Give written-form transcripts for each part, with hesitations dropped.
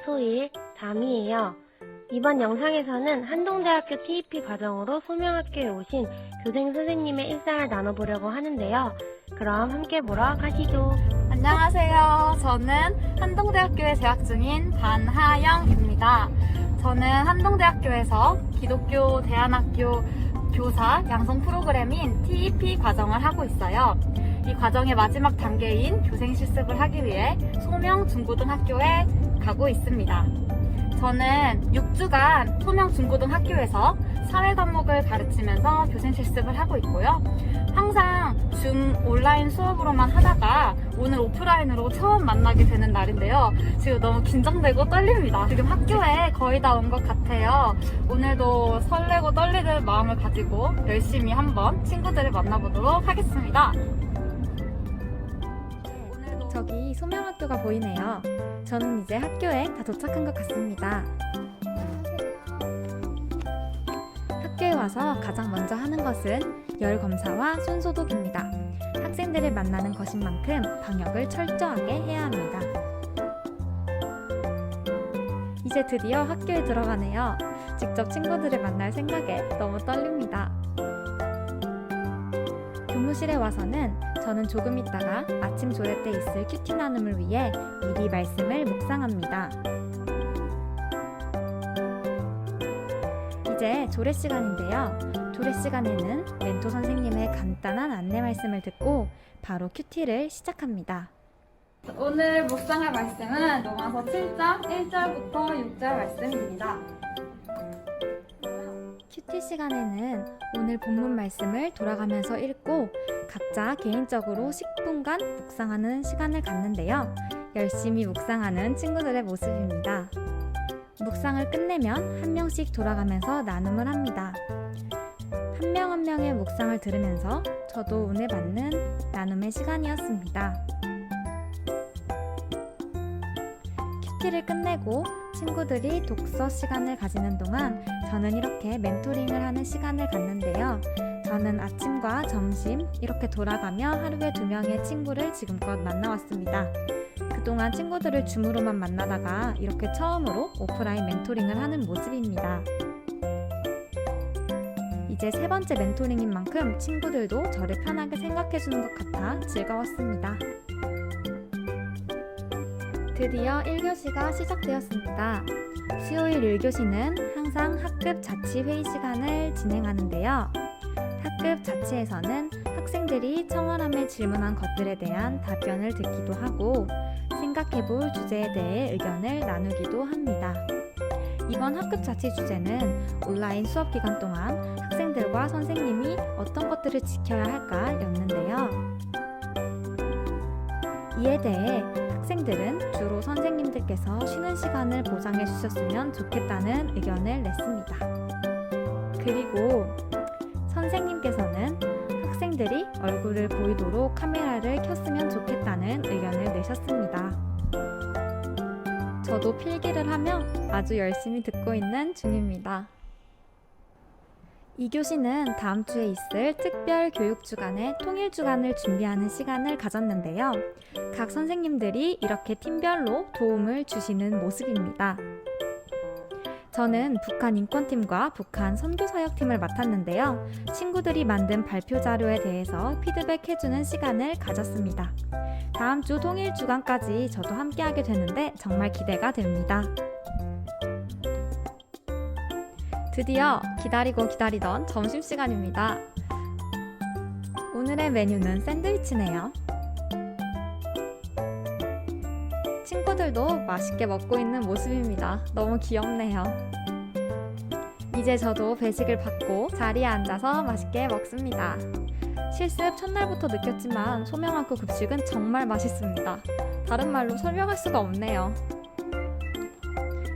소일, 담이에요. 이번 영상에서는 한동대학교 TEP 과정으로 소명학교에 오신 교생 선생님의 일상을 나눠보려고 하는데요. 그럼 함께 보러 가시죠. 안녕하세요. 저는 한동대학교에 재학 중인 반하영입니다. 저는 한동대학교에서 기독교 대안학교 교사 양성 프로그램인 TEP 과정을 하고 있어요. 이 과정의 마지막 단계인 교생 실습을 하기 위해 소명 중고등학교에 가고 있습니다. 저는 6주간 소명 중고등학교에서 사회 과목을 가르치면서 교생 실습을 하고 있고요. 항상 줌 온라인 수업으로만 하다가 오늘 오프라인으로 처음 만나게 되는 날인데요. 지금 너무 긴장되고 떨립니다. 지금 학교에 거의 다 온 것 같아요. 오늘도 설레고 떨리는 마음을 가지고 열심히 한번 친구들을 만나보도록 하겠습니다. 저기 소명학교가 보이네요. 저는 이제 학교에 다 도착한 것 같습니다. 학교에 와서 가장 먼저 하는 것은 열 검사와 손 소독입니다. 학생들을 만나는 것인 만큼 방역을 철저하게 해야 합니다. 이제 드디어 학교에 들어가네요. 직접 친구들을 만날 생각에 너무 떨립니다. 교무실에 와서는 저는 조금 있다가 아침 조례 때 있을 큐티 나눔을 위해 미리 말씀을 묵상합니다. 이제 조례 시간인데요. 조례 시간에는 멘토 선생님의 간단한 안내 말씀을 듣고 바로 큐티를 시작합니다. 오늘 묵상할 말씀은 로마서 7장 1절부터 6절 말씀입니다. 큐티 시간에는 오늘 본문 말씀을 돌아가면서 읽고 각자 개인적으로 10분간 묵상하는 시간을 갖는데요. 열심히 묵상하는 친구들의 모습입니다. 묵상을 끝내면 한 명씩 돌아가면서 나눔을 합니다. 한 명 한 명의 묵상을 들으면서 저도 운에 받는 나눔의 시간이었습니다. 큐티를 끝내고 친구들이 독서 시간을 가지는 동안 저는 이렇게 멘토링을 하는 시간을 갖는데요. 저는 아침과 점심 이렇게 돌아가며 하루에 2명의 친구를 지금껏 만나왔습니다. 그동안 친구들을 줌으로만 만나다가 이렇게 처음으로 오프라인 멘토링을 하는 모습입니다. 이제 3번째 멘토링인 만큼 친구들도 저를 편하게 생각해주는 것 같아 즐거웠습니다. 드디어 1교시가 시작되었습니다. 수요일 1교시는 항상 학급 자치 회의 시간을 진행하는데요. 학급 자치에서는 학생들이 청원함에 질문한 것들에 대한 답변을 듣기도 하고 생각해볼 주제에 대해 의견을 나누기도 합니다. 이번 학급 자치 주제는 온라인 수업 기간 동안 학생들과 선생님이 어떤 것들을 지켜야 할까 였는데요. 이에 대해 학생들은 주로 선생님들께서 쉬는 시간을 보장해 주셨으면 좋겠다는 의견을 냈습니다. 그리고 선생님께서는 학생들이 얼굴을 보이도록 카메라를 켰으면 좋겠다는 의견을 내셨습니다. 저도 필기를 하며 아주 열심히 듣고 있는 중입니다. 2교시는 다음 주에 있을 특별 교육 주간의 통일 주간을 준비하는 시간을 가졌는데요. 각 선생님들이 이렇게 팀별로 도움을 주시는 모습입니다. 저는 북한 인권팀과 북한 선교사역팀을 맡았는데요. 친구들이 만든 발표 자료에 대해서 피드백해주는 시간을 가졌습니다. 다음 주 통일 주간까지 저도 함께하게 되는데 정말 기대가 됩니다. 드디어 기다리고 기다리던 점심시간입니다. 오늘의 메뉴는 샌드위치네요. 친구들도 맛있게 먹고 있는 모습입니다. 너무 귀엽네요. 이제 저도 배식을 받고 자리에 앉아서 맛있게 먹습니다. 실습 첫날부터 느꼈지만 소명학교 급식은 정말 맛있습니다. 다른 말로 설명할 수가 없네요.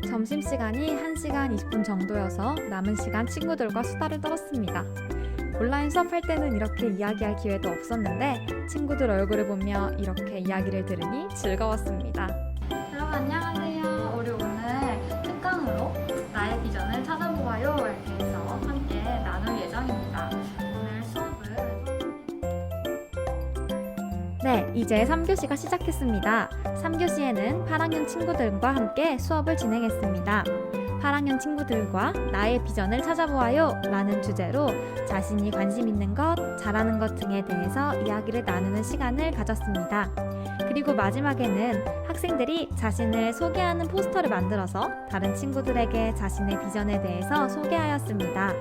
점심시간이 1시간 20분 정도여서 남은 시간 친구들과 수다를 떨었습니다. 온라인 수업할 때는 이렇게 이야기할 기회도 없었는데 친구들 얼굴을 보며 이렇게 이야기를 들으니 즐거웠습니다. 여러분 안녕하세요. 우리 오늘 특강으로 나의 비전을 찾아보아요 이렇게 해서 함께 나눌 예정입니다. 오늘 수업은 네, 이제 3교시가 시작했습니다. 3교시에는 8학년 친구들과 함께 수업을 진행했습니다. 8학년 친구들과 나의 비전을 찾아보아요 라는 주제로 자신이 관심 있는 것, 잘하는 것 등에 대해서 이야기를 나누는 시간을 가졌습니다. 그리고 마지막에는 학생들이 자신을 소개하는 포스터를 만들어서 다른 친구들에게 자신의 비전에 대해서 소개하였습니다.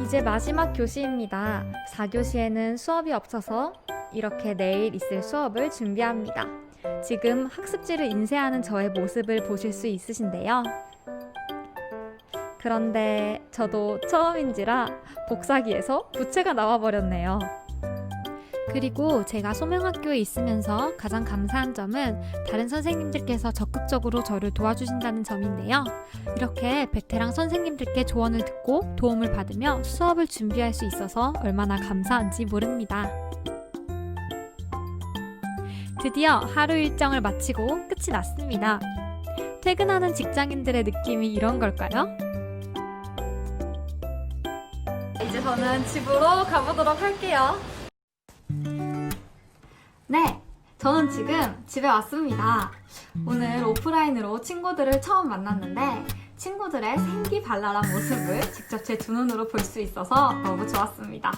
이제 마지막 교시입니다. 4교시에는 수업이 없어서 이렇게 내일 있을 수업을 준비합니다. 지금 학습지를 인쇄하는 저의 모습을 보실 수 있으신데요. 그런데 저도 처음인지라 복사기에서 부채가 나와버렸네요. 그리고 제가 소명학교에 있으면서 가장 감사한 점은 다른 선생님들께서 적극적으로 저를 도와주신다는 점인데요. 이렇게 베테랑 선생님들께 조언을 듣고 도움을 받으며 수업을 준비할 수 있어서 얼마나 감사한지 모릅니다. 드디어 하루 일정을 마치고 끝이 났습니다. 퇴근하는 직장인들의 느낌이 이런 걸까요? 이제 저는 집으로 가보도록 할게요. 네, 저는 지금 집에 왔습니다. 오늘 오프라인으로 친구들을 처음 만났는데 친구들의 생기발랄한 모습을 직접 제 두 눈으로 볼 수 있어서 너무 좋았습니다.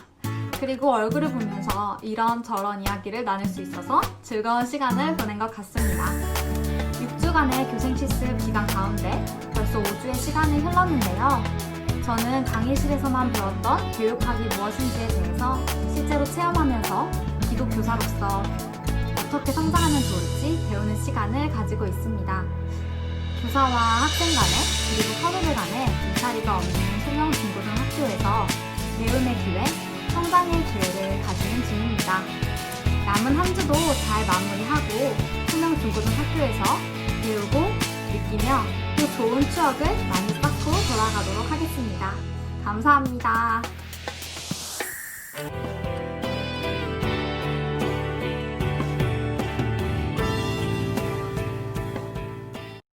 그리고 얼굴을 보면서 이런저런 이야기를 나눌 수 있어서 즐거운 시간을 보낸 것 같습니다. 6주간의 교생 실습 기간 가운데 벌써 5주의 시간이 흘렀는데요. 저는 강의실에서만 배웠던 교육학이 무엇인지에 대해서 실제로 체험하면서 기독교사로서 어떻게 성장하면 좋을지 배우는 시간을 가지고 있습니다. 교사와 학생 간에 그리고 서로들 간에 울타리가 없는 소명 중고등학교에서 배움의 기회, 성장의 기회를 가지는 중입니다. 남은 한 주도 잘 마무리하고 소명 중고등학교에서 배우고 느끼며 또 좋은 추억을 많이 쌓고 돌아가도록 하겠습니다. 감사합니다.